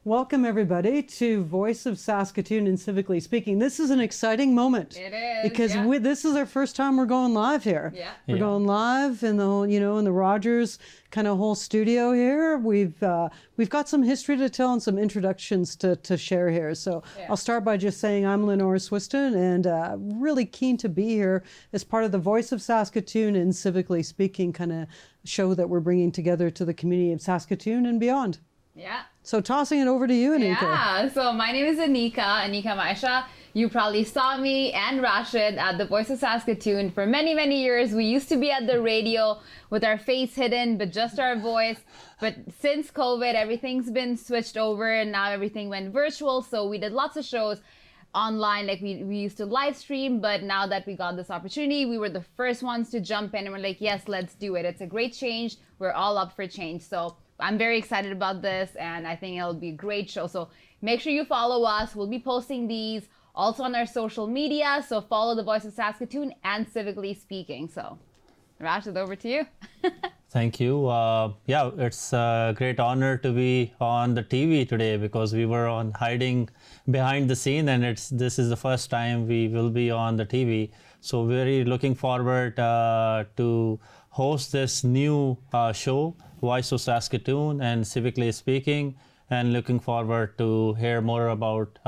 Welcome everybody to Voice of Saskatoon and Civically Speaking. This is an exciting moment. It is, because this is our first time we're going live here. Yeah. We're going live in the in the Rogers kind of whole studio here. We've got some history to tell and some introductions to share here. So I'll start by just saying I'm Lenore Swiston and really keen to be here as part of the Voice of Saskatoon and Civically Speaking kind of show that we're bringing together to the community of Saskatoon and beyond. Yeah. So tossing it over to you, Anika. Yeah, so my name is Anika Maisha. You probably saw me and Rashid at the Voice of Saskatoon for many, many years. We used to be at the radio with our face hidden, but just our voice. But since COVID, everything's been switched over and now everything went virtual. So we did lots of shows online, like we used to live stream, but now that we got this opportunity, we were the first ones to jump in and we're like, yes, let's do it. It's a great change. We're all up for change. So I'm very excited about this and I think it'll be a great show. So make sure you follow us. We'll be posting these also on our social media. So follow the Voice of Saskatoon and Civically Speaking. So Rashid, over to you. Thank you. Yeah, it's a great honor to be on the TV today because we were on hiding behind the scene and this is the first time we will be on the TV. So very looking forward to host this new show, Voice of Saskatoon and Civically Speaking, and looking forward to hear more about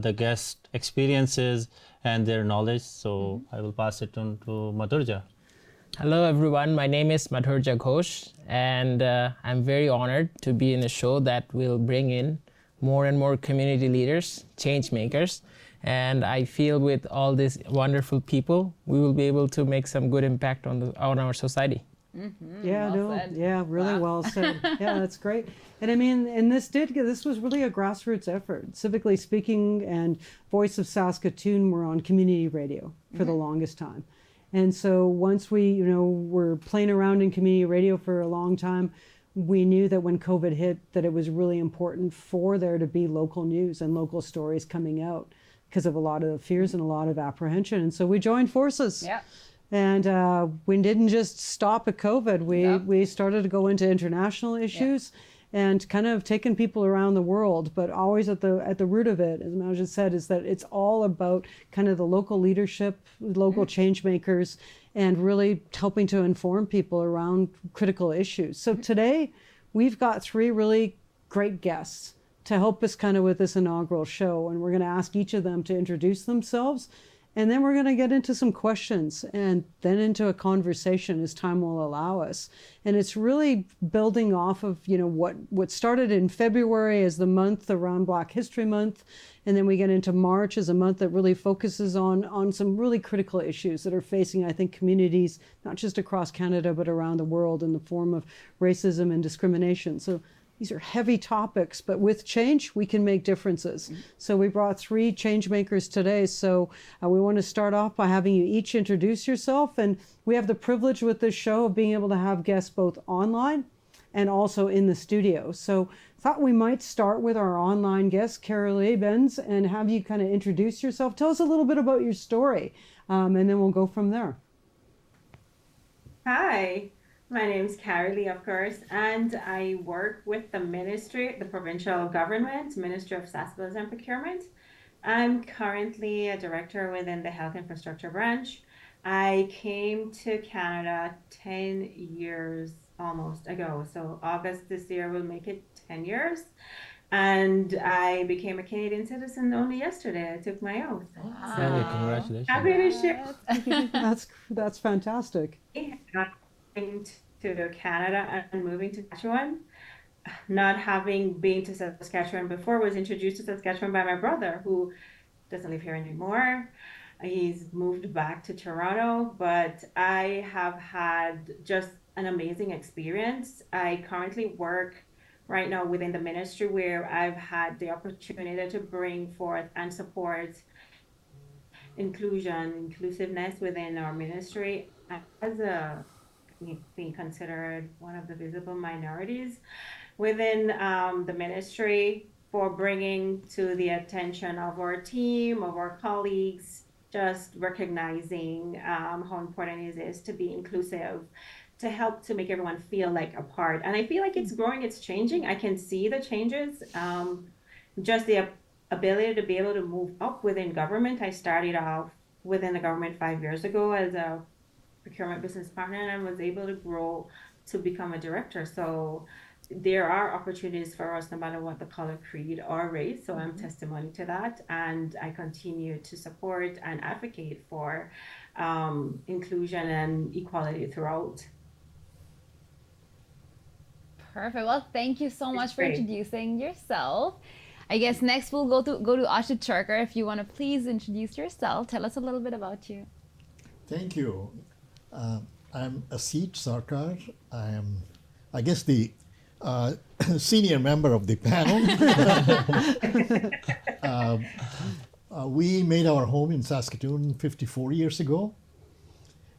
the guest experiences and their knowledge. So I will pass it on to Madhurja. Hello everyone, my name is Madhurja Ghosh and I'm very honored to be in a show that will bring in more and more community leaders, change makers, and I feel with all these wonderful people, we will be able to make some good impact on our society. Mm-hmm. Yeah, really well said. Yeah, that's great. And I mean, and this was really a grassroots effort. Civically Speaking and Voice of Saskatoon were on community radio for the longest time. And so once we, were playing around in community radio for a long time, we knew that when COVID hit, that it was really important for there to be local news and local stories coming out because of a lot of fears and a lot of apprehension. And so we joined forces. Yeah. And we didn't just stop at COVID. We started to go into international issues and kind of taking people around the world. But always at the root of it, as Majid said, is that it's all about kind of the local leadership, local change makers, and really helping to inform people around critical issues. So today, we've got three really great guests to help us kind of with this inaugural show. And we're going to ask each of them to introduce themselves. And then we're going to get into some questions and then into a conversation as time will allow us. And it's really building off of, what started in February as the month around Black History Month. And then we get into March as a month that really focuses on some really critical issues that are facing, I think, communities, not just across Canada, but around the world in the form of racism and discrimination. So these are heavy topics, but with change, we can make differences. So we brought three change makers today. So we want to start off by having you each introduce yourself. And we have the privilege with this show of being able to have guests both online and also in the studio. So thought we might start with our online guest, Carylee Benz, and have you kind of introduce yourself. Tell us a little bit about your story, and then we'll go from there. Hi. My name is Carylee, of course, and I work with the ministry, the provincial government, Ministry of Saskatchewan and Procurement. I'm currently a director within the Health Infrastructure Branch. I came to Canada 10 years almost ago, so August this year will make it 10 years. And I became a Canadian citizen only yesterday. I took my oath. Wow. So Congratulations. happy to share. That's fantastic. To Canada and moving to Saskatchewan, not having been to Saskatchewan before, was introduced to Saskatchewan by my brother, who doesn't live here anymore. He's moved back to Toronto, but I have had just an amazing experience. I currently work right now within the ministry where I've had the opportunity to bring forth and support inclusiveness within our ministry as being considered one of the visible minorities within the ministry, for bringing to the attention of our team, of our colleagues, just recognizing how important it is to be inclusive, to help to make everyone feel like a part. And I feel like it's growing, it's changing. I can see the changes. just the ability to be able to move up within government. I started off within the government 5 years ago as a procurement business partner, and I was able to grow to become a director. So there are opportunities for us no matter what the color, creed, or race. So I'm testimony to that, and I continue to support and advocate for inclusion and equality throughout. Perfect. Well, thank you so much for great. introducing yourself. I guess next we'll go to Asit Sarkar. If you want to please introduce yourself, tell us a little bit about you. Thank you. I'm Asit Sarkar. I am, I guess, the senior member of the panel. We made our home in Saskatoon 54 years ago.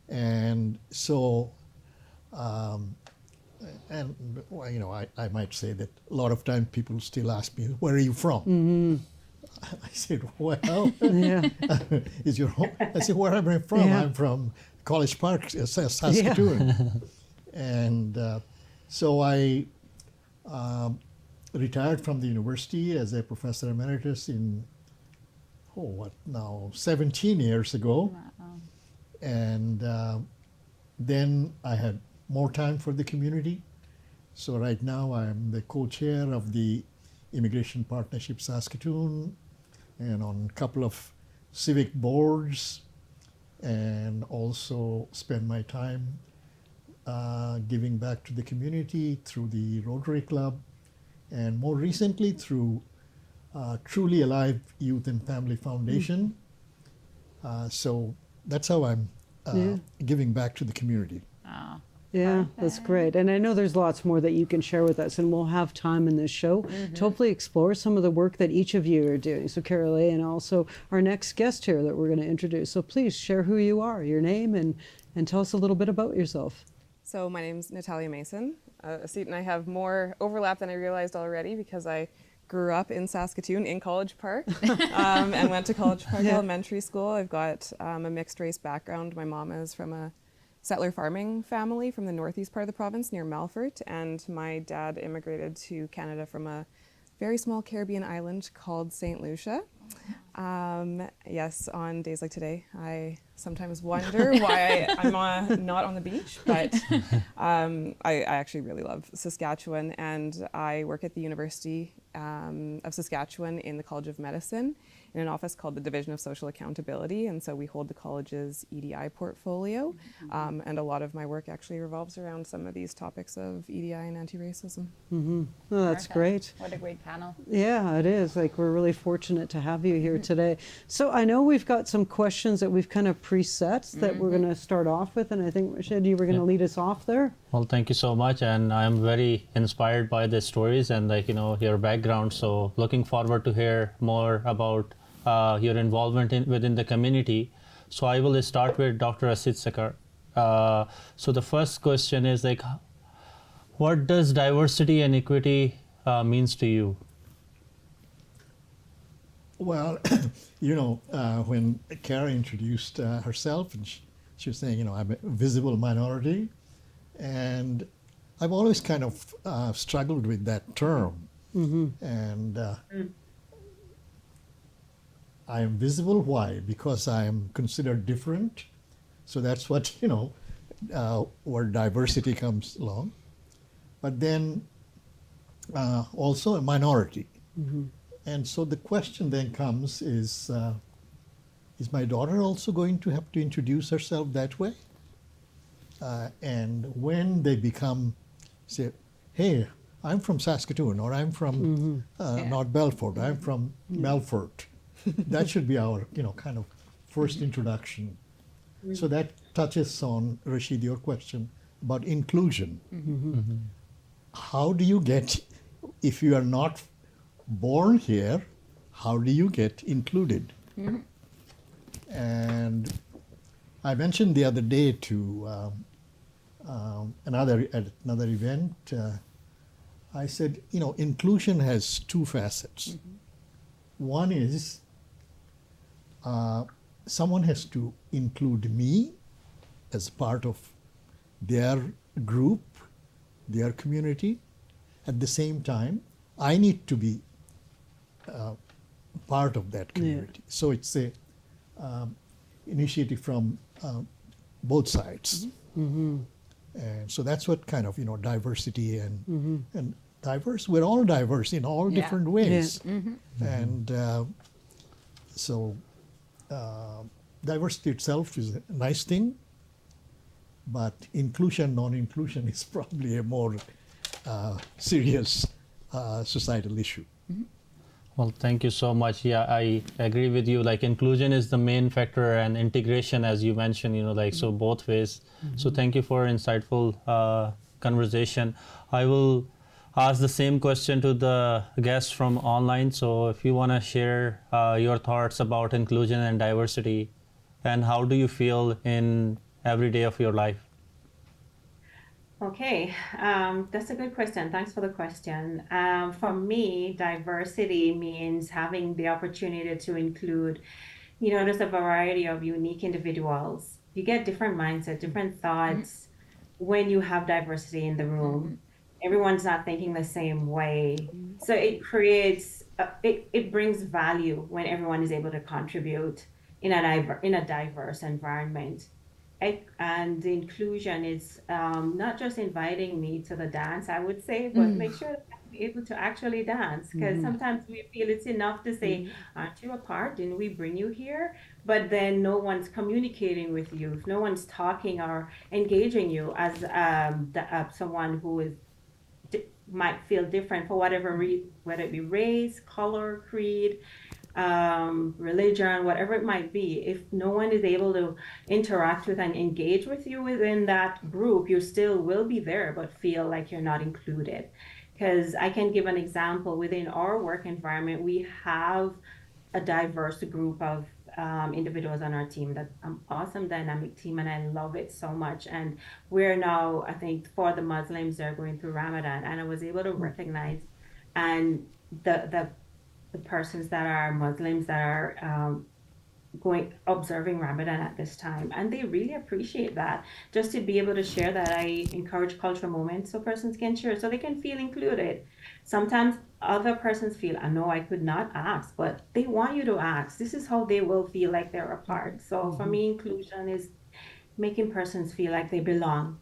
And so, and well, you know, I might say that a lot of times people still ask me, where are you from? I said, well, is your home? I said, where am I from? Yeah. I'm from College Park, Saskatoon. And so I retired from the university as a professor emeritus in, 17 years ago. Wow. And then I had more time for the community. So right now I'm the co-chair of the Immigration Partnership Saskatoon and on a couple of civic boards, and also spend my time giving back to the community through the Rotary Club, and more recently through Truly Alive Youth and Family Foundation. So that's how I'm giving back to the community. Oh, Yeah, that's great. And I know there's lots more that you can share with us, and we'll have time in this show to hopefully explore some of the work that each of you are doing. So Carylee, and also our next guest here that we're going to introduce. So please share who you are, your name, and tell us a little bit about yourself. So my name's Natalya Mason. Asit and I have more overlap than I realized already because I grew up in Saskatoon in College Park and went to College Park Elementary School. I've got a mixed race background. My mom is from a settler farming family from the northeast part of the province near Melfort, and my dad immigrated to Canada from a very small Caribbean island called St. Lucia. Yes, on days like today, I sometimes wonder why I'm not on the beach, but I actually really love Saskatchewan, and I work at the University of Saskatchewan in the College of Medicine in an office called the Division of Social Accountability, and so we hold the college's EDI portfolio, and a lot of my work actually revolves around some of these topics of EDI and anti-racism. Oh, that's great. what a great panel. Yeah, it is. Like, we're really fortunate to have you here today. So I know we've got some questions that we've kind of preset that we're going to start off with, and I think, Rashid, you were going to lead us off there. Well, thank you so much, and I'm very inspired by the stories and your background. So looking forward to hear more about your involvement within the community. So I will start with Dr. Asit Sarkar. So the first question is what does diversity and equity means to you? Well, when Kara introduced herself, and she was saying, I'm a visible minority, and I've always kind of struggled with that term. And I am visible. Why? Because I am considered different. So that's what, where diversity comes along. But then also a minority. And so the question then comes is my daughter also going to have to introduce herself that way? And when they say, hey, I'm from Saskatoon, or I'm from North Belfort, I'm from Melfort. That should be our, kind of first introduction. So that touches on, Rashid, your question about inclusion. How do you get, if you are not born here, how do you get included? And I mentioned the other day to another event, I said, inclusion has two facets. One is someone has to include me as part of their group, their community. At the same time, I need to be part of that community. So it's a initiative from both sides. And so that's what kind of, diversity and diverse, we're all diverse in all different ways. And so diversity itself is a nice thing, but inclusion, non-inclusion is probably a more serious societal issue. Well, thank you so much. Yeah, I agree with you. Like inclusion is the main factor, and integration, as you mentioned, so both ways. So thank you for insightful conversation. I will ask the same question to the guests from online. So if you want to share your thoughts about inclusion and diversity, and how do you feel in every day of your life? Okay, that's a good question. Thanks for the question. For me, diversity means having the opportunity to include, just a variety of unique individuals. You get different mindsets, different thoughts when you have diversity in the room. Everyone's not thinking the same way. So it creates, it brings value when everyone is able to contribute in a diverse environment. And the inclusion is not just inviting me to the dance, I would say, but make sure that I'm able to actually dance. Because sometimes we feel it's enough to say, aren't you a part? Didn't we bring you here? But then no one's communicating with you. If no one's talking or engaging you as someone who is might feel different for whatever reason, whether it be race, color, creed, religion, whatever it might be. If no one is able to interact with and engage with you within that group, you still will be there, but feel like you're not included. Because I can give an example. Within our work environment, we have a diverse group of individuals on our team. That's an awesome dynamic team, and I love it so much. And we're now, I think, for the Muslims, they're going through Ramadan, and I was able to recognize and the persons that are Muslims that are observing Ramadan at this time, and they really appreciate that. Just to be able to share that, I encourage cultural moments so persons can share, so they can feel included. Sometimes other persons feel, I know I could not ask, but they want you to ask. This is how they will feel like they're a part. So for me, inclusion is making persons feel like they belong.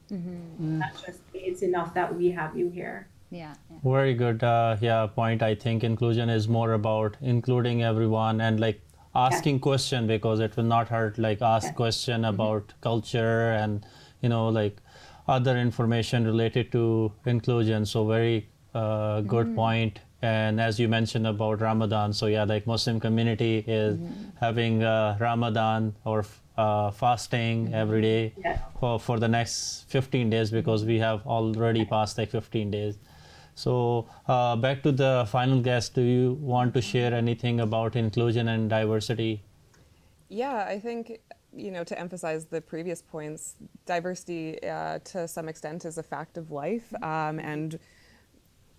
Not just it's enough that we have you here. Yeah. Very good point. I think inclusion is more about including everyone and like asking question, because it will not hurt, like ask question about culture and like other information related to inclusion. So very good point. And as you mentioned about Ramadan, so like Muslim community is having Ramadan or fasting every day for the next 15 days, because we have already passed like 15 days. So back to the final guest, do you want to share anything about inclusion and diversity? Yeah, I think, to emphasize the previous points, diversity to some extent is a fact of life. And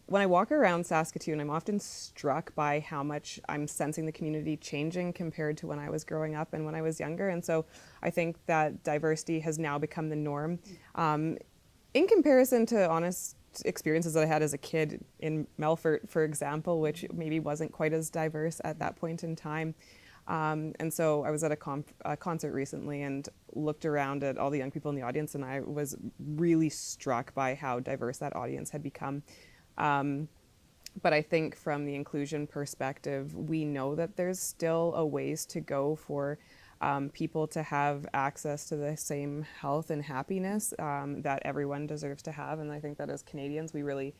when I walk around Saskatoon, I'm often struck by how much I'm sensing the community changing compared to when I was growing up and when I was younger. And so I think that diversity has now become the norm. In comparison to honest experiences that I had as a kid in Melfort, for example, which maybe wasn't quite as diverse at that point in time. And so I was at a concert recently and looked around at all the young people in the audience, and I was really struck by how diverse that audience had become. But I think from the inclusion perspective, we know that there's still a ways to go for people to have access to the same health and happiness that everyone deserves to have. And I think that as Canadians, we really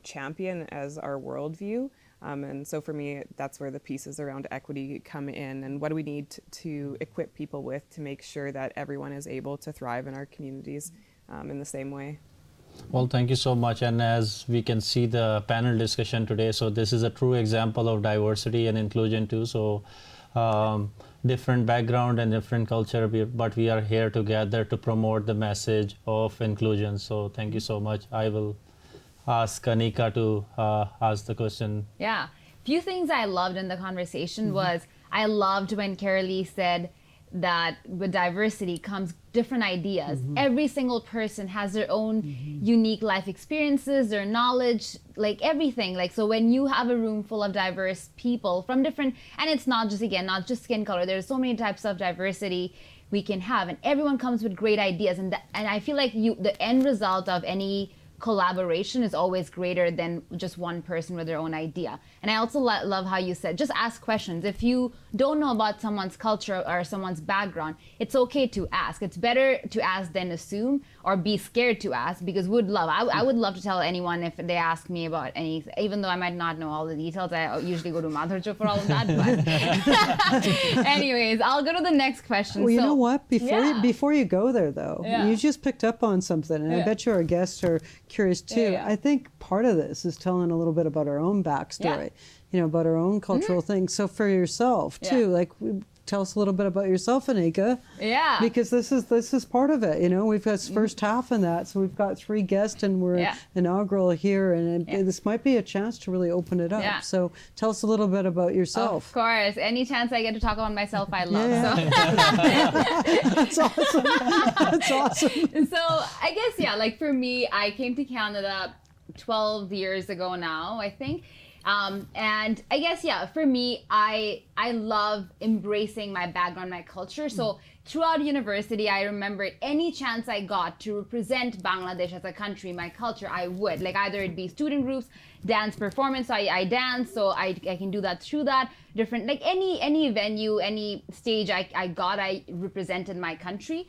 champion as our worldview. And so for me, that's where the pieces around equity come in. And what do we need to equip people with to make sure that everyone is able to thrive in our communities in the same way? Well, thank you so much. And as we can see the panel discussion today, so this is a true example of diversity and inclusion too. So different background and different culture, but we are here together to promote the message of inclusion. So thank you so much. I will ask Anika to ask the question. Yeah. Few things I loved in the conversation was I loved when Carylee said that with diversity comes different ideas. Every single person has their own unique life experiences, their knowledge, like everything. Like, so when you have a room full of diverse people from different, and it's not just, again, not just skin color, there's so many types of diversity we can have, and everyone comes with great ideas, and I feel like the end result of any collaboration is always greater than just one person with their own idea. And I also love how you said, just ask questions. If you don't know about someone's culture or someone's background, it's okay to ask. It's better to ask than assume or be scared to ask, because I would love to tell anyone if they ask me about any, even though I might not know all the details. I usually go to Madhurjo for all of that. But anyways, I'll go to the next question. Well, you know what? Before you go there, though, you just picked up on something, and I bet you our guests are curious too. I think part of this is telling a little bit about our own backstory, you know, about our own cultural things. So for yourself too, like, tell us a little bit about yourself, Anika. Yeah. Because this is part of it. You know, we've got first half in that, so we've got 3 guests, and we're inaugural here, and this might be a chance to really open it up. Yeah. So tell us a little bit about yourself. Of course, any chance I get to talk about myself, I love. That's awesome. That's awesome. So I guess, like for me, I came to Canada 12 years ago now, I think. And I guess, for me, I love embracing my background, my culture. So throughout university, I remembered any chance I got to represent Bangladesh as a country, my culture, I would. Like, either it be student groups, dance performance, I dance, so I can do that through that. Different, like any venue, any stage I represented my country.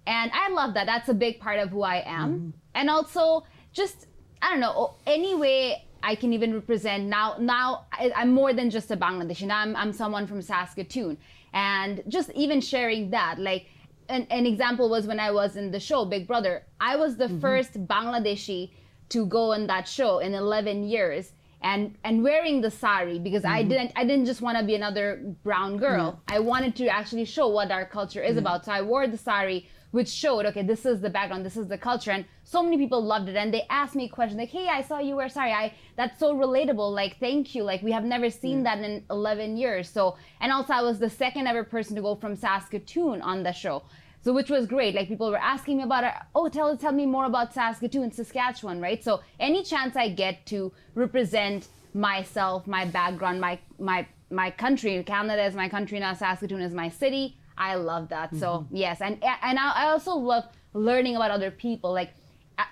And I love that. That's a big part of who I am. And also, just, I don't know, any way I can even represent now I'm more than just a Bangladeshi. Now I'm someone from Saskatoon, and just even sharing that, like an example was when I was in the show Big Brother. I was the first Bangladeshi to go in that show in 11 years, and wearing the sari, because I didn't just want to be another brown girl. I wanted to actually show what our culture is about. So I wore the sari, which showed, okay, this is the background, this is the culture. And so many people loved it. And they asked me questions like, hey, I saw you wear sari. That's so relatable. Like, thank you. Like, we have never seen that in 11 years. So, and also I was the second ever person to go from Saskatoon on the show. So, which was great. Like, people were asking me about it. Oh, tell me more about Saskatoon, Saskatchewan, right? So any chance I get to represent myself, my background, my country, Canada is my country now, Saskatoon is my city, I love that. So yes, and I also love learning about other people. Like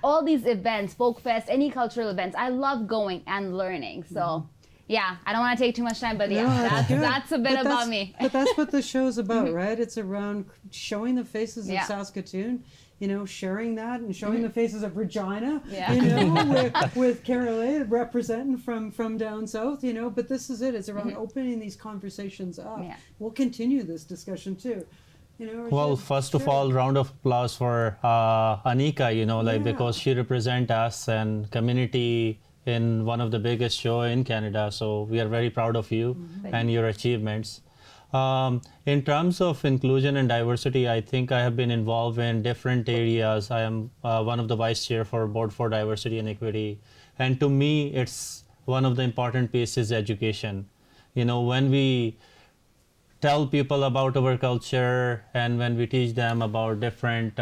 all these events, folk fest, any cultural events, I love going and learning. So yeah, I don't want to take too much time, but that's a bit about me. But that's what the show's about, right? It's around showing the faces of Saskatoon, you know, sharing that and showing the faces of Regina, you know, with Carylee representing from down south, you know. But this is it. It's around opening these conversations up. Yeah. We'll continue this discussion too. You know, well, first of all, round of applause for Anika, you know, like because she represents us and community in one of the biggest show in Canada. So we are very proud of you and your achievements. In terms of inclusion and diversity, I think I have been involved in different areas. I am one of the vice chair for Board for Diversity and Equity. And to me, it's one of the important pieces, education. You know, when we tell people about our culture and when we teach them about different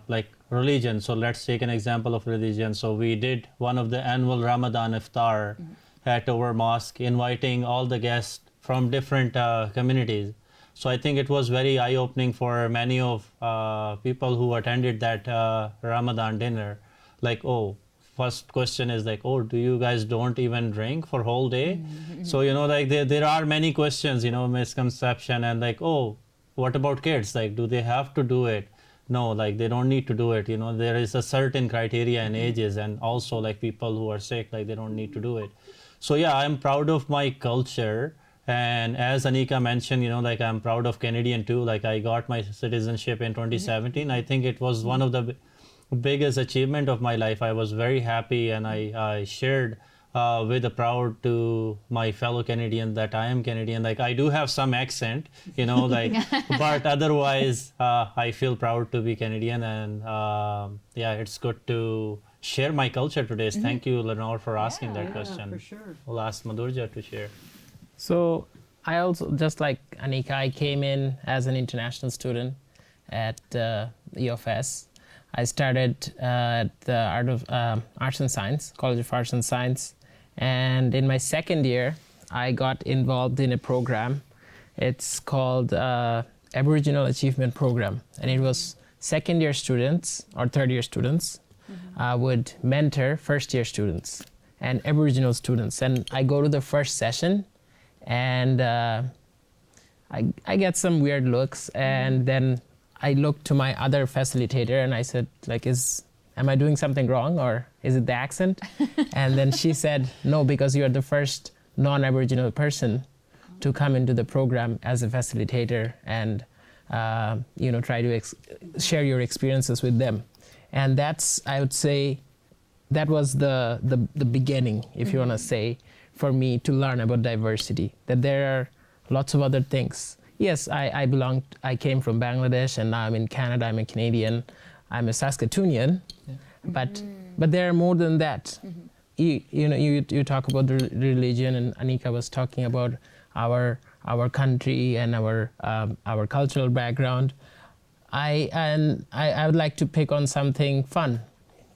like religion. So let's take an example of religion. So we did one of the annual Ramadan iftar at our mosque, inviting all the guests from different communities. So I think it was very eye-opening for many of people who attended that Ramadan dinner. Like, oh, first question is like, oh, do you guys don't even drink for whole day? So, you know, like there are many questions, you know, misconception and like, oh, what about kids? Like, do they have to do it? No, like they don't need to do it. You know, there is a certain criteria and ages, and also like people who are sick, like they don't need to do it. So yeah, I'm proud of my culture. And as Anika mentioned, you know, like I'm proud of Canadian too. Like I got my citizenship in 2017. I think it was one of the biggest achievement of my life. I was very happy, and I shared with a proud to my fellow Canadian that I am Canadian. Like I do have some accent, you know, like, but otherwise I feel proud to be Canadian. And yeah, it's good to share my culture today. Thank you, Lenore, for asking that question. For sure. We'll ask Madhurja to share. So I also, just like Anika, I came in as an international student at EFS. I started at the Arts and Science, College of Arts and Science. And in my second year, I got involved in a program. It's called Aboriginal Achievement Program. And it was second year students or third year students would mentor first year students and Aboriginal students. And I go to the first session and I get some weird looks, and then I looked to my other facilitator and I said, like, am I doing something wrong, or is it the accent? And then she said, no, because you're the first non-Aboriginal person to come into the program as a facilitator and try to share your experiences with them. And that's, I would say, that was the beginning, if you want to say, for me to learn about diversity, that there are lots of other things. Yes, I came from Bangladesh, and now I'm in Canada, I'm a Canadian, I'm a Saskatoonian, but there are more than that. You talk about the religion, and Anika was talking about our country and our cultural background. I would like to pick on something fun,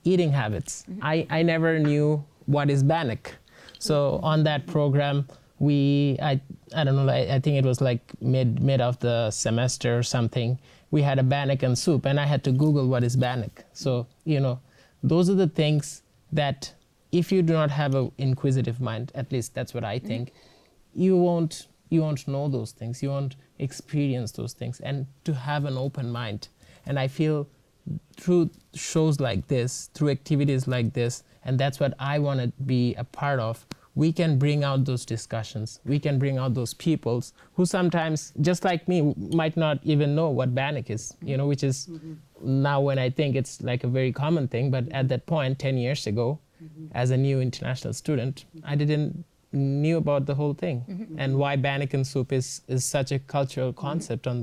eating habits. I never knew what is bannock. So on that program, I don't know, I think it was like mid of the semester or something, we had a bannock and soup, and I had to Google what is bannock. So, those are the things that if you do not have an inquisitive mind, at least that's what I think, you won't know those things, you won't experience those things, and to have an open mind. And I feel through shows like this, through activities like this, and that's what I want to be a part of, we can bring out those discussions. We can bring out those peoples who sometimes, just like me, might not even know what bannock is, which is now when I think it's like a very common thing, but at that point, 10 years ago, as a new international student, I didn't knew about the whole thing, and why bannock and soup is such a cultural concept on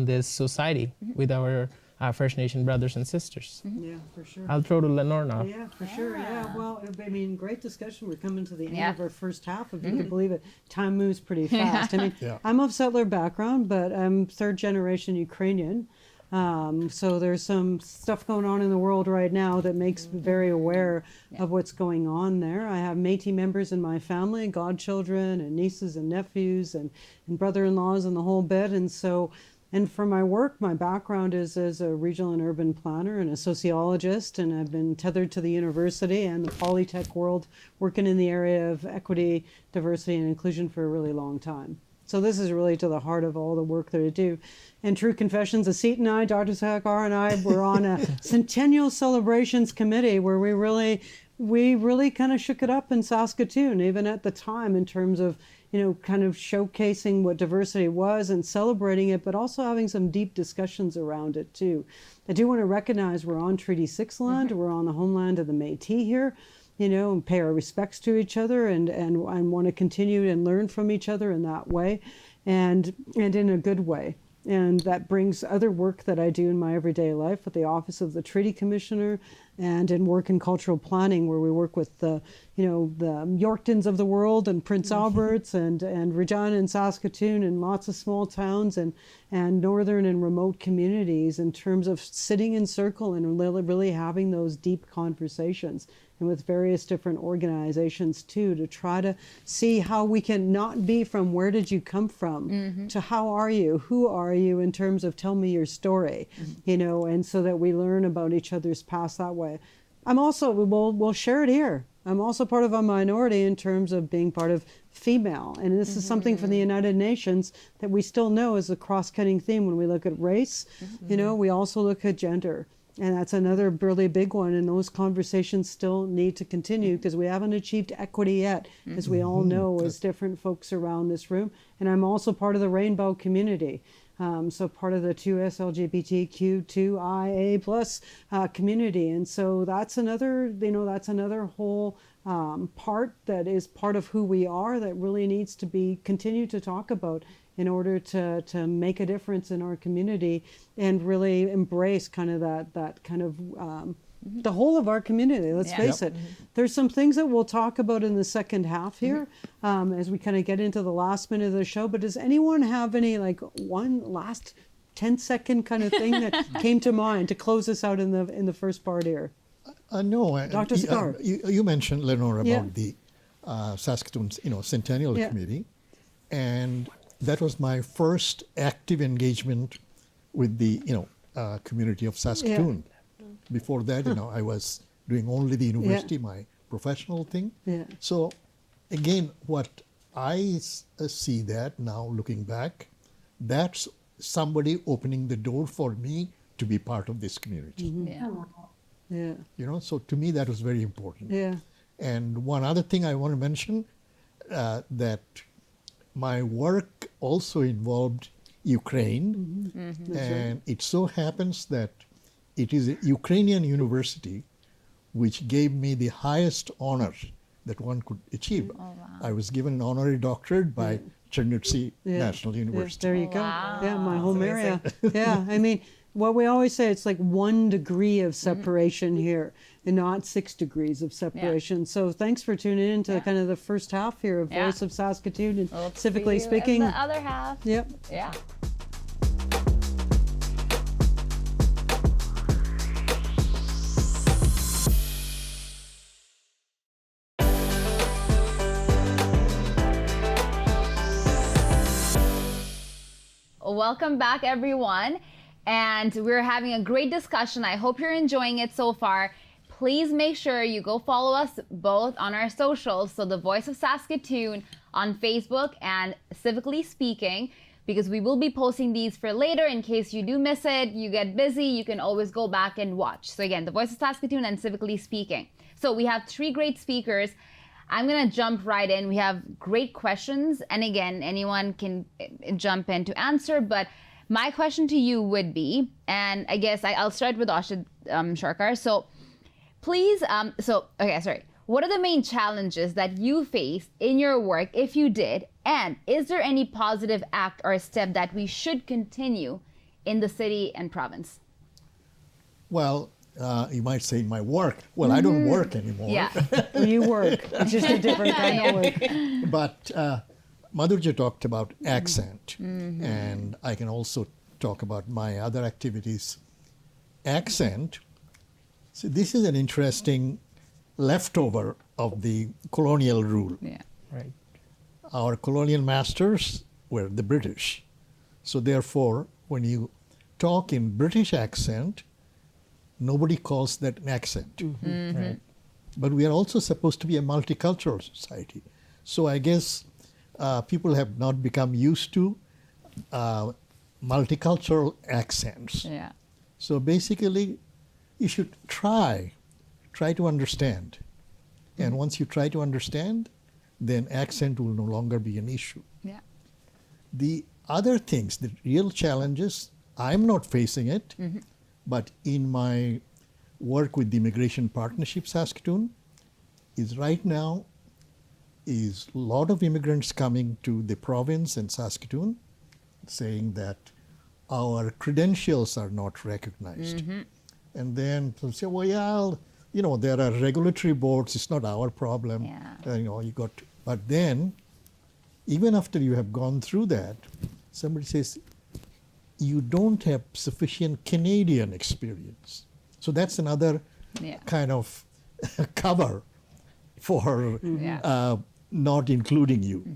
this society with our First Nation brothers and sisters. Yeah, for sure. I'll throw to Lenore now. Yeah, for sure. Yeah, well, I mean, great discussion. We're coming to the end of our first half. If you can believe it, time moves pretty fast. I mean, I'm of settler background, but I'm third generation Ukrainian. So there's some stuff going on in the world right now that makes me very aware of what's going on there. I have Métis members in my family, godchildren and nieces and nephews and brother-in-laws and the whole bit. And for my work, my background is as a regional and urban planner and a sociologist, and I've been tethered to the university and the polytech world, working in the area of equity, diversity, and inclusion for a really long time. So this is really to the heart of all the work that I do. And True Confessions, Asit and I, Dr. Sarkar and I, were on a Centennial Celebrations Committee where we really kind of shook it up in Saskatoon, even at the time, in terms of, kind of showcasing what diversity was and celebrating it, but also having some deep discussions around it too. I do want to recognize we're on Treaty 6 land, we're on the homeland of the Métis here, and pay our respects to each other and want to continue and learn from each other in that way and in a good way. And that brings other work that I do in my everyday life with the Office of the Treaty Commissioner and in work in cultural planning, where we work with the Yorktons of the world and Prince Alberts and Regina and Saskatoon and lots of small towns and northern and remote communities in terms of sitting in circle and really having those deep conversations, and with various different organizations too, to try to see how we can not be from where did you come from to how are you, who are you, in terms of tell me your story, and so that we learn about each other's past that way. I'm also, we'll share it here, I'm also part of a minority in terms of being part of female, and this is something from the United Nations that we still know is a cross-cutting theme when we look at race. We also look at gender. And that's another really big one, and those conversations still need to continue because we haven't achieved equity yet, as we all know as different folks around this room. And I'm also part of the rainbow community, so part of the 2S LGBTQ2IA plus community. And so that's another, whole part that is part of who we are that really needs to be continued to talk about in order to make a difference in our community and really embrace kind of that kind of the whole of our community. Let's face it. There's some things that we'll talk about in the second half here as we kind of get into the last minute of the show. But does anyone have any one last 10-second kind of thing that came to mind to close us out in the first part here? No, Dr. Sarkar. You mentioned, Lenore, Yeah. about the Saskatoon, Centennial Yeah. Committee, and that was my first active engagement with the, community of Saskatoon. Before that, I was doing only the university, my professional thing. Yeah. So, again, what I see that now looking back, that's somebody opening the door for me to be part of this community. Yeah. So to me that was very important. Yeah. And one other thing I want to mention, that my work also involved Ukraine, and it so happens that it is a Ukrainian university which gave me the highest honor that one could achieve. Oh, wow. I was given an honorary doctorate by Chernivtsi National Yeah, University. there you go. Wow. Yeah, my home area. Yeah, I mean, what we always say, it's like 1 degree of separation here and not 6 degrees of separation. So thanks for tuning in to kind of the first half here of Yeah. Voice of Saskatoon and We'll Civically see you Speaking. in the other half. Yep. Yeah. Welcome back, everyone. And we're having a great discussion. I hope you're enjoying it so far. Please make sure you go follow us both on our socials. So the Voice of Saskatoon on Facebook and Civically Speaking, because we will be posting these for later in case you do miss it, you get busy, you can always go back and watch. So again, the Voice of Saskatoon and Civically Speaking. So we have 3 great speakers. I'm going to jump right in. We have great questions. And again, anyone can jump in to answer. But my question to you would be, and I guess I'll start with Asit Sarkar. So please, what are the main challenges that you faced in your work, if you did? And is there any positive act or step that we should continue in the city and province? Well, you might say in my work. Well, I don't work anymore. Yeah. You work. It's just a different kind of work. But Madhurja talked about accent, and I can also talk about my other activities. Accent, so this is an interesting leftover of the colonial rule. Yeah. Right. Our colonial masters were the British. So therefore, when you talk in British accent, nobody calls that an accent. Right. But we are also supposed to be a multicultural society. So I guess people have not become used to multicultural accents. Yeah. So basically, you should try to understand. And once you try to understand, then accent will no longer be an issue. Yeah. The other things, the real challenges, I'm not facing it, but in my work with the Immigration Partnership Saskatoon, is right now is a lot of immigrants coming to the province and Saskatoon saying that our credentials are not recognized. And then people say, well, yeah, there are regulatory boards, it's not our problem. Yeah. But then, even after you have gone through that, somebody says, you don't have sufficient Canadian experience. So that's another kind of cover for not including you.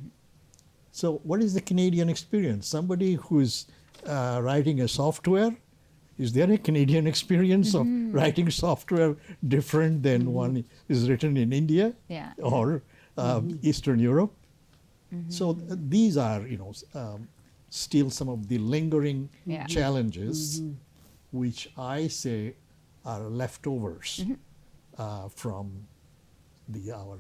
So what is the Canadian experience? Somebody who is writing a software, is there a Canadian experience of writing software different than one is written in India or Eastern Europe? So these are, still some of the lingering challenges, which I say are leftovers from our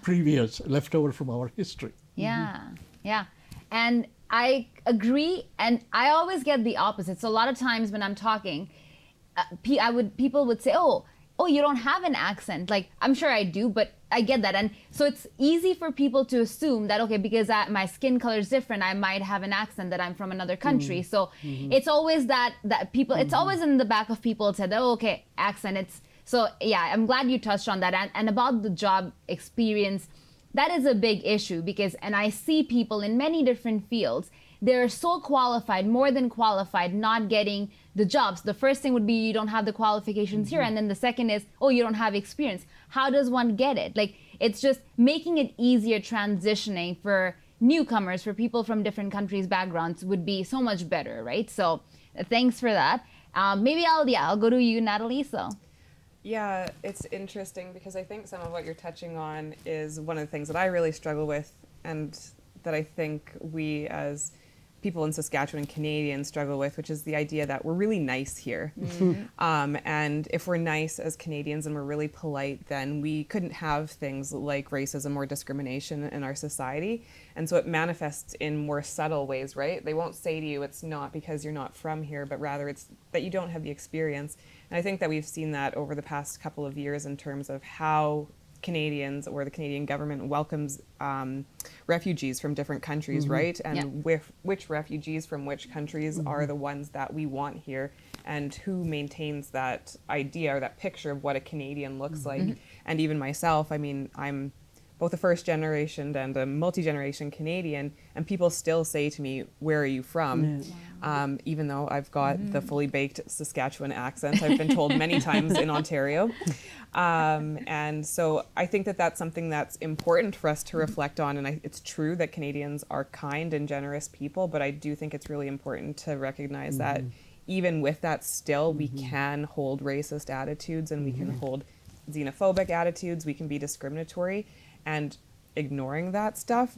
previous, leftover from our history. Yeah, yeah. And I agree, and I always get the opposite. So a lot of times when I'm talking, people would say, oh, you don't have an accent. Like, I'm sure I do, but I get that. And so it's easy for people to assume that, okay, because my skin color is different, I might have an accent, that I'm from another country. So it's always that people, it's always in the back of people's head, oh, okay, accent. So yeah, I'm glad you touched on that. And about the job experience, that is a big issue because, and I see people in many different fields, they're so qualified, more than qualified, not getting the jobs. The first thing would be you don't have the qualifications here, and then the second is, oh, you don't have experience. How does one get it? Like, it's just making it easier transitioning for newcomers, for people from different countries, backgrounds, would be so much better, right? So thanks for that. Maybe I'll go to you, Natalie. So. Yeah, it's interesting because I think some of what you're touching on is one of the things that I really struggle with, and that I think we as people in Saskatchewan and Canadians struggle with, which is the idea that we're really nice here. And if we're nice as Canadians and we're really polite, then we couldn't have things like racism or discrimination in our society. And so it manifests in more subtle ways, right? They won't say to you it's not because you're not from here, but rather it's that you don't have the experience. And I think that we've seen that over the past couple of years in terms of how Canadians or the Canadian government welcomes refugees from different countries, right? And which refugees from which countries are the ones that we want here, and who maintains that idea or that picture of what a Canadian looks like. And even myself, I mean, I'm both a first generation and a multi-generation Canadian, and people still say to me, where are you from? Even though I've got the fully baked Saskatchewan accent, I've been told many times in Ontario. And so I think that that's something that's important for us to reflect on. And it's true that Canadians are kind and generous people, but I do think it's really important to recognize that even with that still, we can hold racist attitudes, and we can hold xenophobic attitudes, we can be discriminatory. And ignoring that stuff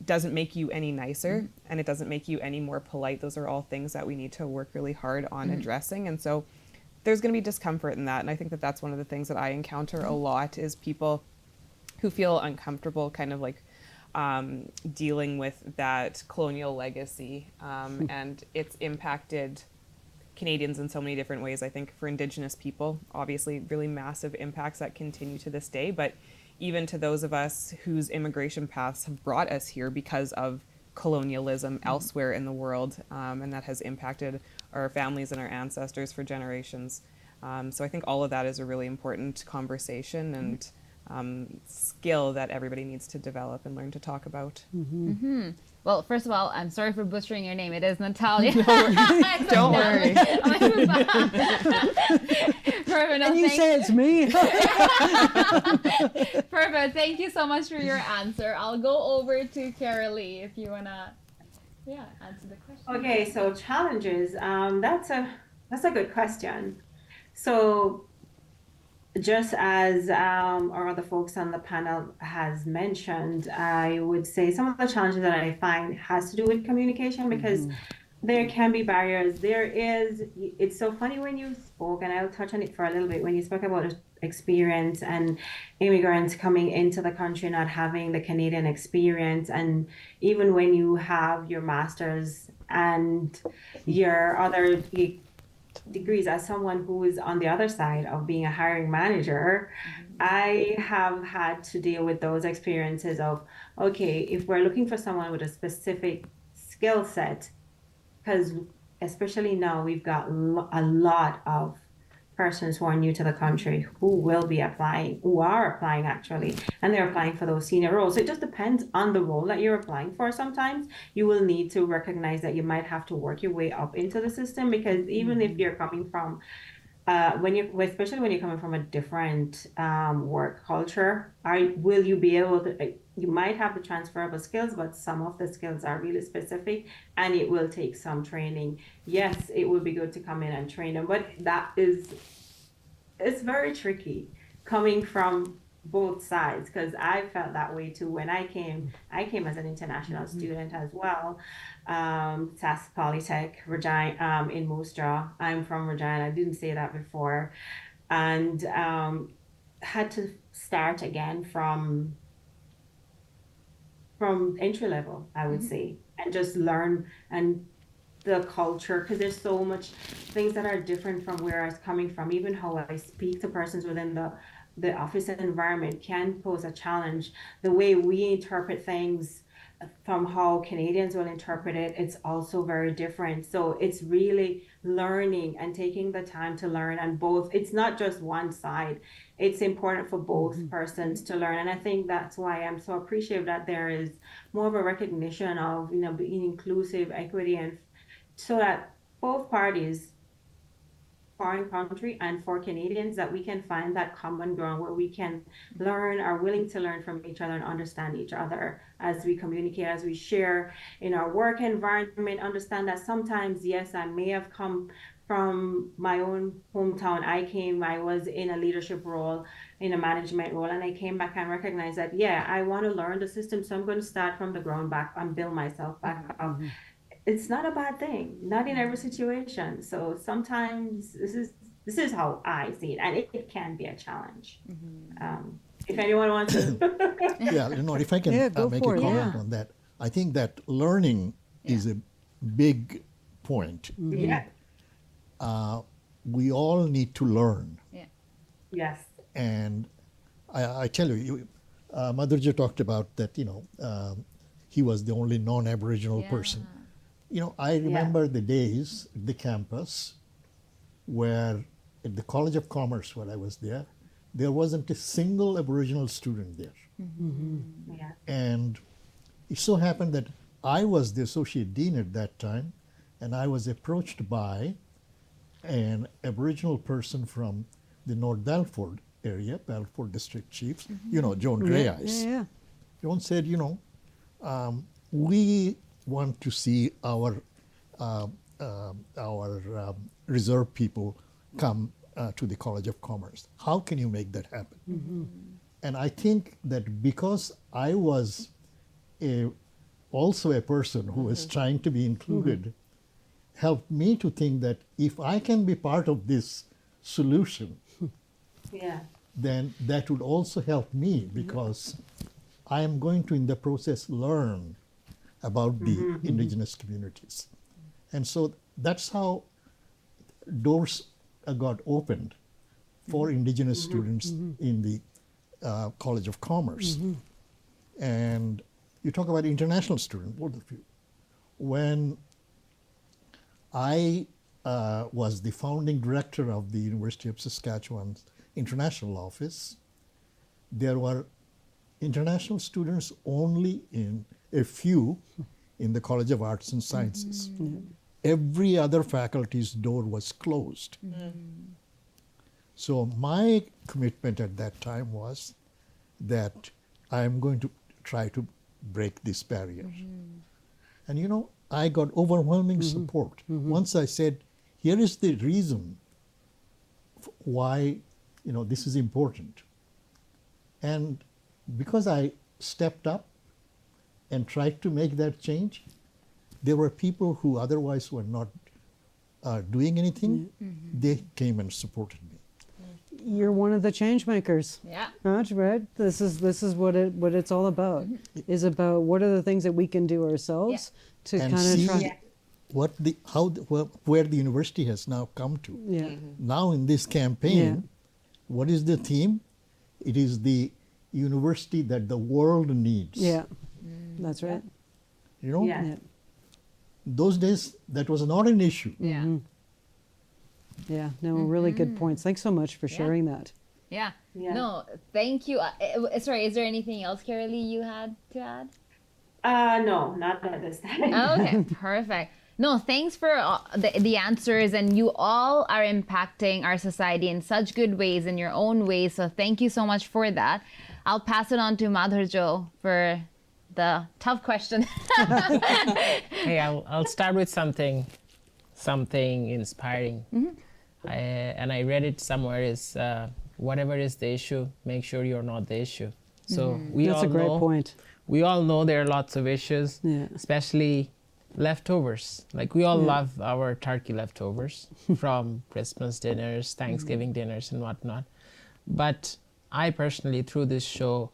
doesn't make you any nicer, and it doesn't make you any more polite. Those are all things that we need to work really hard on addressing. And so there's going to be discomfort in that. And I think that that's one of the things that I encounter a lot is people who feel uncomfortable kind of like dealing with that colonial legacy. And it's impacted Canadians in so many different ways. I think for Indigenous people, obviously really massive impacts that continue to this day, but even to those of us whose immigration paths have brought us here because of colonialism elsewhere in the world, and that has impacted our families and our ancestors for generations. So I think all of that is a really important conversation and skill that everybody needs to develop and learn to talk about. Well, first of all, I'm sorry for butchering your name. It is Natalya. Don't worry. Perfect. No, And you say it's me? Perfect. Thank you so much for your answer. I'll go over to Carylee if you wanna, answer the question. Okay, so challenges. That's a good question. So, just as our other folks on the panel has mentioned, I would say some of the challenges that I find has to do with communication, because there can be barriers. It's so funny when you spoke, and I'll touch on it for a little bit, when you spoke about experience and immigrants coming into the country not having the Canadian experience, and even when you have your master's and your other degrees, as someone who is on the other side of being a hiring manager, I have had to deal with those experiences of, okay, if we're looking for someone with a specific skill set, because especially now we've got a lot of persons who are new to the country who are applying actually, and they're applying for those senior roles. So it just depends on the role that you're applying for. Sometimes you will need to recognize that you might have to work your way up into the system, because even if you're coming from especially when you're coming from a different work culture, will you be able to, you might have the transferable skills, but some of the skills are really specific and it will take some training. Yes, it would be good to come in and train them, but it's very tricky coming from both sides, because I felt that way too when I came as an international student as well. Sask Polytech, Regina, in Moose Jaw. I'm from Regina. I didn't say that before, and had to start again from entry level, I would say, and just learn and the culture, because there's so much things that are different from where I was coming from. Even how I speak to persons within the office environment can pose a challenge. The way we interpret things from how Canadians will interpret it, it's also very different. So it's really learning and taking the time to learn, and both, it's not just one side. it's important for both persons to learn. And I think that's why I'm so appreciative that there is more of a recognition of, being inclusive, equity, and so that both parties, foreign country and for Canadians, that we can find that common ground where we can learn, are willing to learn from each other and understand each other as we communicate, as we share in our work environment, understand that sometimes, yes, I may have come from my own hometown. I was in a leadership role, in a management role, and I came back and recognized that, I want to learn the system, so I'm going to start from the ground back and build myself back up. It's not a bad thing, not in every situation. So sometimes this is how I see it, and it can be a challenge. If anyone wants to. If I can make a comment on that, I think that learning is a big point. We all need to learn. Yes. And I tell you, Madhurja talked about that, he was the only non-Aboriginal person. I remember the days at the campus where at the College of Commerce, where I was there wasn't a single Aboriginal student there. And it so happened that I was the associate dean at that time, and I was approached by an Aboriginal person from the North Balfour area, Balfour District Chiefs, Joan Grey Eyes. Joan said, we want to see our reserve people come to the College of Commerce. How can you make that happen? And I think that because I was also a person who was trying to be included, helped me to think that if I can be part of this solution, then that would also help me, because I am going to, in the process, learn about the indigenous communities. And so that's how doors got opened for indigenous students in the College of Commerce. And you talk about international students, both of you. When I was the founding director of the University of Saskatchewan's international office, there were international students only in a few in the College of Arts and Sciences. Every other faculty's door was closed. So my commitment at that time was that I am going to try to break this barrier. And I got overwhelming support. Once I said, here is the reason why this is important. And because I stepped up and tried to make that change, there were people who otherwise were not doing anything. They came and supported me. You're one of the change makers. Right? This is what it's all about. Is about what are the things that we can do ourselves to and kind of try. Where the university has now come to. Now in this campaign, what is the theme? It is the university that the world needs. That's right. Those days that was not an issue. Really good points. Thanks so much for sharing that. No, thank you. Sorry, is there anything else, Carylee, you had to add? No, not at this time. Okay, perfect. No, thanks for the answers, and you all are impacting our society in such good ways, in your own ways, so thank you so much for that. I'll pass it on to Madhurja for the tough question. Hey, I'll start with something inspiring. And I read it somewhere is whatever is the issue, make sure you're not the issue. So That's a great point. We all know there are lots of issues, especially leftovers. Like we all love our turkey leftovers from Christmas dinners, Thanksgiving dinners and whatnot. But I personally, through this show,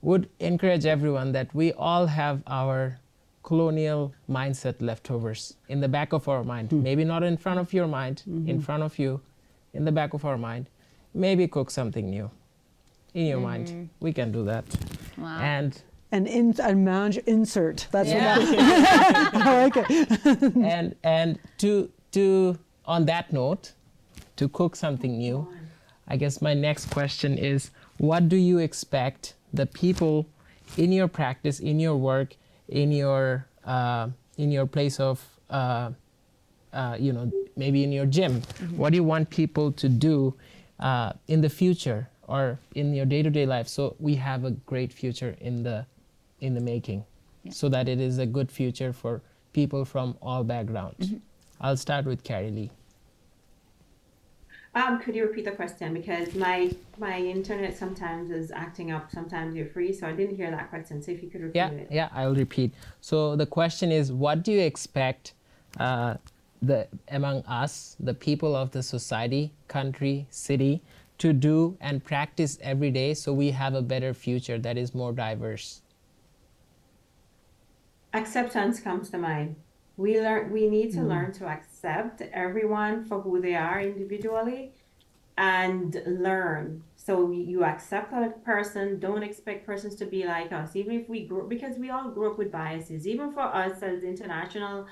would encourage everyone that we all have our colonial mindset leftovers in the back of our mind. Maybe not in front of your mind, in front of you, in the back of our mind. Maybe cook something new in your mind. We can do that. Wow. And insert. That's what I like it. and to on that note, to cook something new, I guess my next question is, what do you expect the people in your practice, in your work, in your place of, maybe in your gym, what do you want people to do in the future or in your day-to-day life so we have a great future in the making, so that it is a good future for people from all backgrounds? I'll start with Carylee. Could you repeat the question? Because my internet sometimes is acting up, sometimes you're free, so I didn't hear that question. So if you could repeat it. Yeah, I'll repeat. So the question is, what do you expect among us, the people of the society, country, city, to do and practice every day so we have a better future that is more diverse? Acceptance comes to mind. We need to learn to accept everyone for who they are individually and learn. So you accept a person, don't expect persons to be like us, even if we grew, because we all grew up with biases. Even for us as international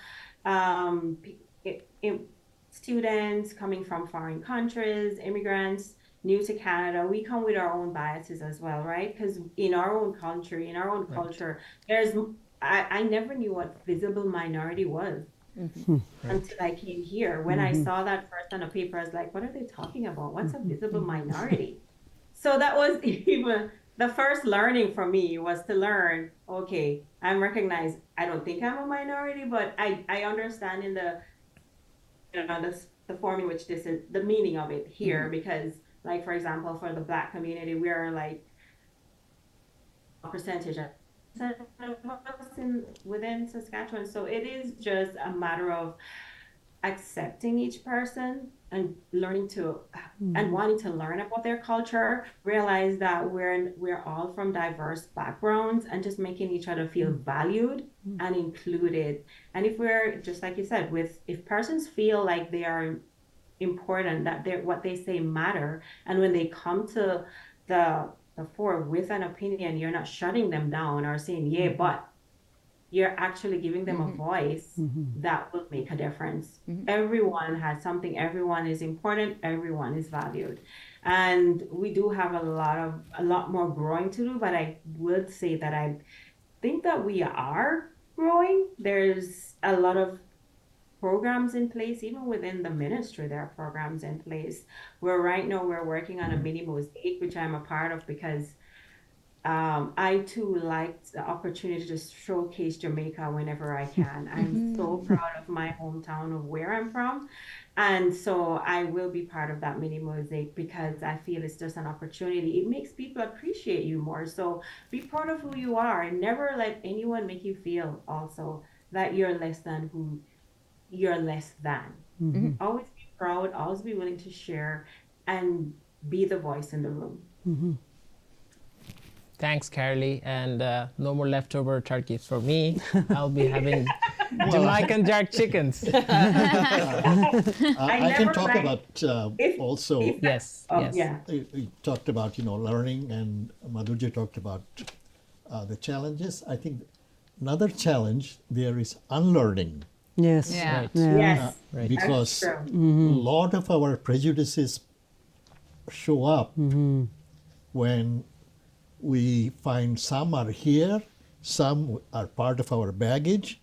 students coming from foreign countries, immigrants, new to Canada, we come with our own biases as well, right? Because in our own country, in our own culture, there's I never knew what visible minority was until I came here. When I saw that first on a paper, I was like, what are they talking about? What's a visible minority? So that was even the first learning for me, was to learn, okay, I'm recognized. I don't think I'm a minority, but I understand in the form in which this is, the meaning of it here, because like, for example, for the Black community, we are like a percentage of us within Saskatchewan. So it is just a matter of accepting each person and learning to and wanting to learn about their culture, realize that we're all from diverse backgrounds, and just making each other feel valued and included. And if we're, just like you said, if persons feel like they are important, that what they say matter, and when they come to the fore with an opinion, you're not shutting them down or saying, yeah, but you're actually giving them a voice that will make a difference. Everyone has something, everyone is important, everyone is valued. And we do have a lot more growing to do, but I would say that I think that we are growing. There's a lot of programs in place, even within the ministry, there are programs in place where right now we're working on a mini mosaic, which I'm a part of, because I too like the opportunity to showcase Jamaica whenever I can. I'm so proud of my hometown, of where I'm from. And so I will be part of that mini mosaic because I feel it's just an opportunity. It makes people appreciate you more. So be proud of who you are, and never let anyone make you feel also that you're less than who you're less than. Always be proud, always be willing to share, and be the voice in the room. Thanks, Carylee, and no more leftover turkeys for me. I'll be having Jamaican jerk chickens. I can talk about also. Yes. You talked about learning, and Madhurja talked about the challenges. I think another challenge there is unlearning. Yes. Yeah. Right. Yes. Right. Because a lot of our prejudices show up when we find some are here, some are part of our baggage,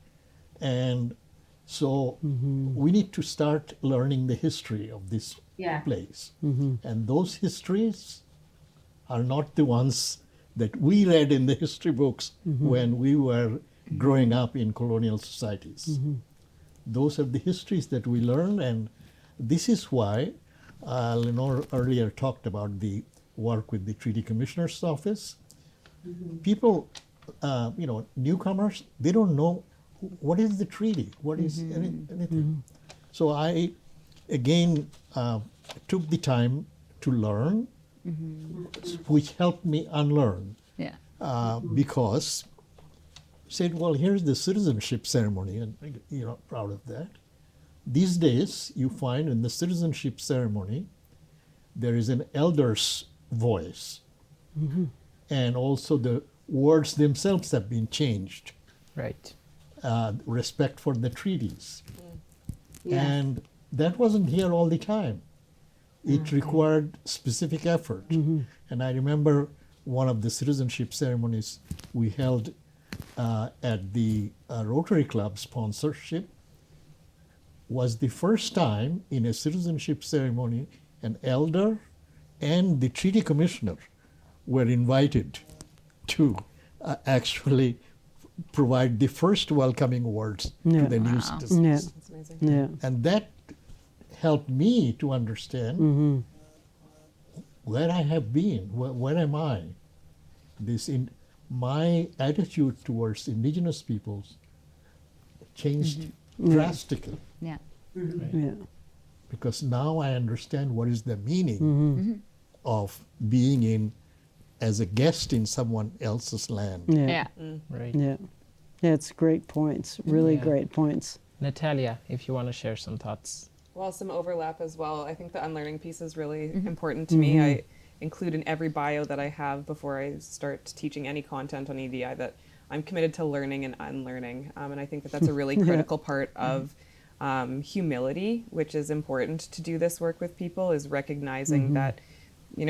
and so we need to start learning the history of this place. And those histories are not the ones that we read in the history books when we were growing up in colonial societies. Those are the histories that we learn, and this is why Lenore earlier talked about the work with the Treaty Commissioner's Office. People, newcomers, they don't know what is the treaty, what is anything. So I, again, took the time to learn, which helped me unlearn. Because said, well, here's the citizenship ceremony, and proud of that. These days, you find in the citizenship ceremony, there is an elder's voice, and also the words themselves have been changed. Right. Respect for the treaties, and that wasn't here all the time. It required specific effort. And I remember one of the citizenship ceremonies we held at the Rotary Club sponsorship was the first time in a citizenship ceremony an elder and the treaty commissioner were invited to actually provide the first welcoming words Yeah. to the new citizens. Yeah. That's amazing. Yeah. And that helped me to understand where I have been, where am I? My attitude towards indigenous peoples changed drastically, Yeah. Yeah. because now I understand what is the meaning of being in as a guest in someone else's land. Yeah. Yeah. Right. Yeah. Yeah, it's great points. Really Yeah. great points. Natalia, if you want to share some thoughts. Well, some overlap as well. I think the unlearning piece is really important to me. I include in every bio that I have before I start teaching any content on EDI that I'm committed to learning and unlearning. And I think that that's a really critical part of humility, which is important to do this work with people, is recognizing that,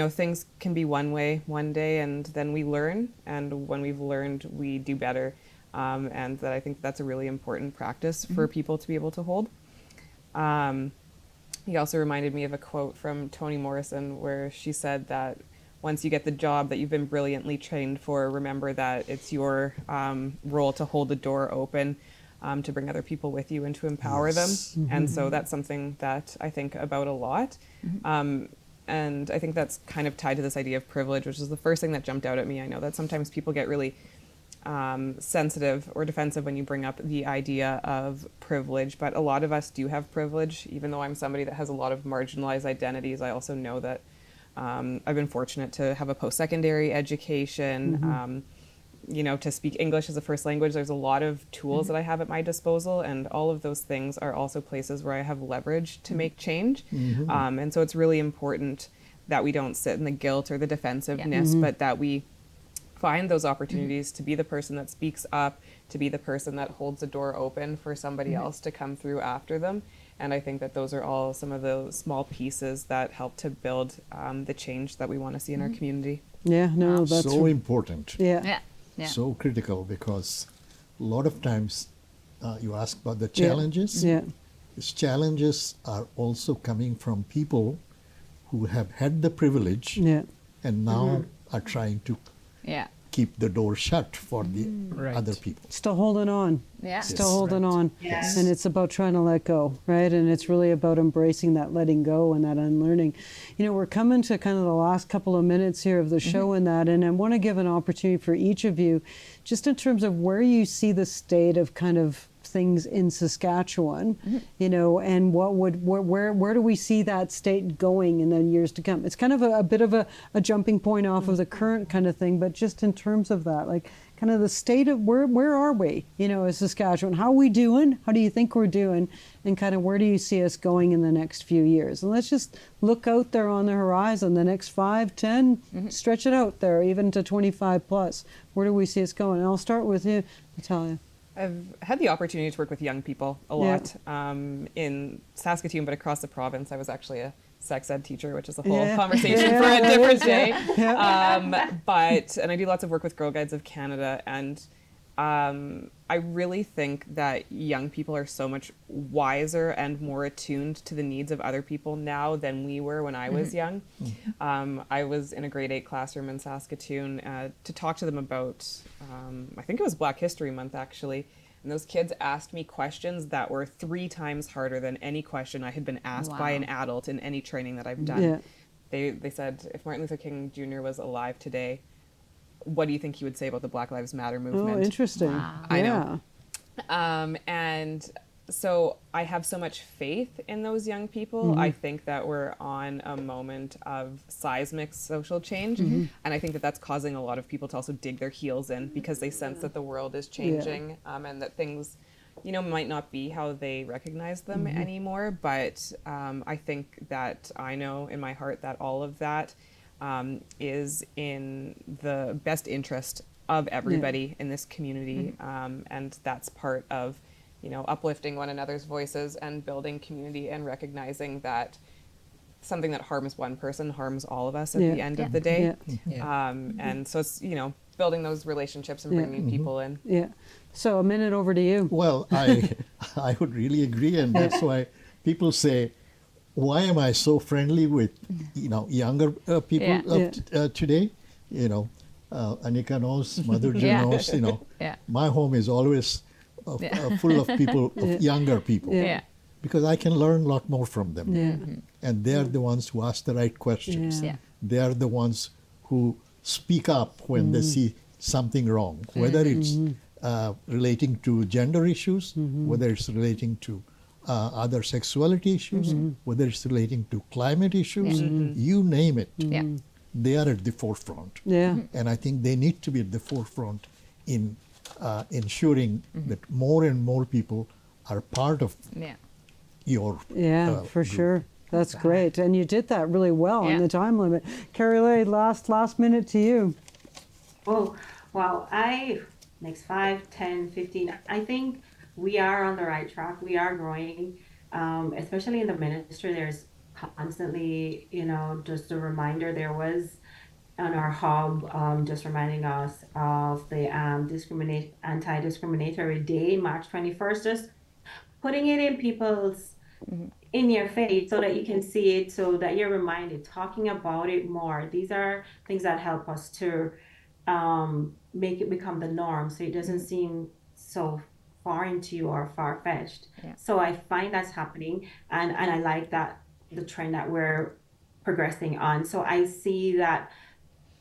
things can be one way one day and then we learn. And when we've learned, we do better. And that I think that's a really important practice for people to be able to hold. He also reminded me of a quote from Toni Morrison where she said that once you get the job that you've been brilliantly trained for, remember that it's your role to hold the door open, to bring other people with you and to empower them. And so that's something that I think about a lot. And I think that's kind of tied to this idea of privilege, which is the first thing that jumped out at me. I know that sometimes people get really sensitive or defensive when you bring up the idea of privilege, but a lot of us do have privilege. Even though I'm somebody that has a lot of marginalized identities, I also know that I've been fortunate to have a post-secondary education, to speak English as a first language. There's a lot of tools that I have at my disposal, and all of those things are also places where I have leverage to make change. And so it's really important that we don't sit in the guilt or the defensiveness, but that we find those opportunities to be the person that speaks up, to be the person that holds the door open for somebody else to come through after them. And I think that those are all some of the small pieces that help to build the change that we want to see in our community. Yeah, no, that's So important. yeah. Yeah. Yeah. So critical, because a lot of times you ask about the challenges. Yeah. These challenges are also coming from people who have had the privilege Yeah. and now are trying to Yeah. keep the door shut for the Right. other people. Still holding on. Yeah. Still holding on. Yes. And it's about trying to let go, right? And it's really about embracing that letting go and that unlearning. We're coming to kind of the last couple of minutes here of the show and that, and I want to give an opportunity for each of you, just in terms of where you see the state of kind of things in Saskatchewan, and where do we see that state going in the years to come? It's kind of a bit of a jumping point off of the current kind of thing, but just in terms of that, like kind of the state of where are we, as Saskatchewan? How are we doing? How do you think we're doing? And kind of where do you see us going in the next few years? And let's just look out there on the horizon, the next 5, 10, stretch it out there, even to 25 plus. Where do we see us going? And I'll start with you, Natalia. I've had the opportunity to work with young people a lot in Saskatoon, but across the province. I was actually a sex ed teacher, which is a whole conversation for a different day. And I do lots of work with Girl Guides of Canada, and I really think that young people are so much wiser and more attuned to the needs of other people now than we were when I was young. I was in a grade 8 classroom in Saskatoon to talk to them about, I think it was Black History Month actually, and those kids asked me questions that were 3 times harder than any question I had been asked by an adult in any training that I've done. Yeah. They said, if Martin Luther King Jr. was alive today, what do you think he would say about the Black Lives Matter movement? Oh, interesting. Wow. I know. And so I have so much faith in those young people. I think that we're on a moment of seismic social change. And I think that that's causing a lot of people to also dig their heels in because they sense that the world is changing and that things, might not be how they recognize them anymore. But I think that I know in my heart that all of that is in the best interest of everybody in this community. And that's part of, uplifting one another's voices and building community and recognizing that something that harms one person harms all of us at the end of the day. And so it's, building those relationships and bringing people in. Yeah. So a minute over to you. Well, I would really agree, and that's why people say, why am I so friendly with younger people today? Anika knows, Madhurja knows. My home is always full of people, of younger people, because I can learn a lot more from them. And they are the ones who ask the right questions. They are the ones who speak up when they see something wrong, whether it's relating to gender issues, whether it's relating to other sexuality issues, whether it's relating to climate issues, you name it. They are at the forefront. And I think they need to be at the forefront in ensuring that more and more people are part of your for group. Sure. That's great. And you did that really well in the time limit. Carylee, last minute to you. Oh, well, next 5, 10, 15, I think we are on the right track. We are growing, especially in the ministry. There's constantly, just a reminder. There was on our hub, just reminding us of the anti-discriminatory day, March 21st, just putting it in people's in your face so that you can see it, so that you're reminded, talking about it more. These are things that help us to make it become the norm, so it doesn't seem so foreign to you or far-fetched. So I find that's happening, and I like that, the trend that we're progressing on. So I see that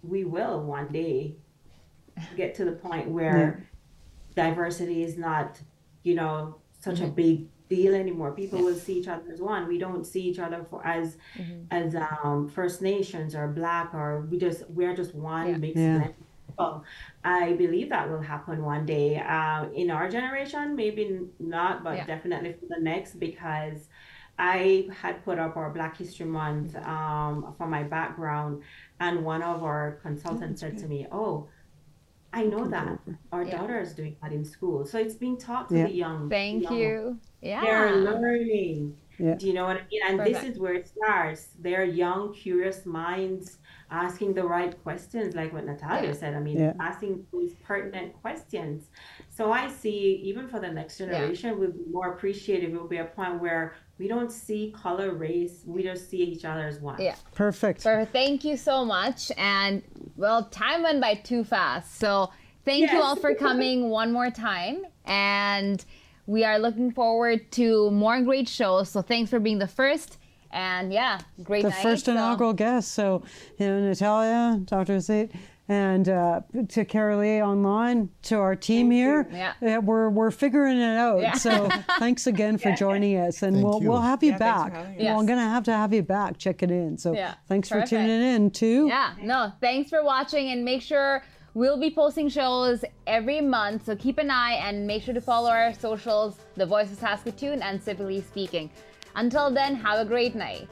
we will one day get to the point where diversity is not, such a big deal anymore. People will see each other as one. We don't see each other as First Nations or Black, or we're just one big blend. Well, I believe that will happen one day. In our generation, maybe not, but definitely for the next, because I had put up our Black History Month for my background, and one of our consultants said to me, "Oh, I know that our daughter is doing that in school." So it's being taught to the young. Thank you. They're learning. Do you know what I mean? And Perfect. this is where it starts. They're young, curious minds asking the right questions, like what Natalya said. I mean, asking these pertinent questions. So I see, even for the next generation, we'll be more appreciative. It will be a point where we don't see color, race. We just see each other as one. Perfect. Thank you so much. And well, time went by too fast. So thank you all for coming one more time. And we are looking forward to more great shows. So thanks for being the first. And great night. The first inaugural guest. So, Natalya, Dr. Asit, and to Carylee online, to our team here. We're figuring it out. So thanks again for joining us, and we'll have you back. We're going to have you back. Check it in. So thanks for tuning in too. Thanks for watching, and make sure we'll be posting shows every month. So keep an eye and make sure to follow our socials, The Voice of Saskatoon and Civilly Speaking. Until then, have a great night.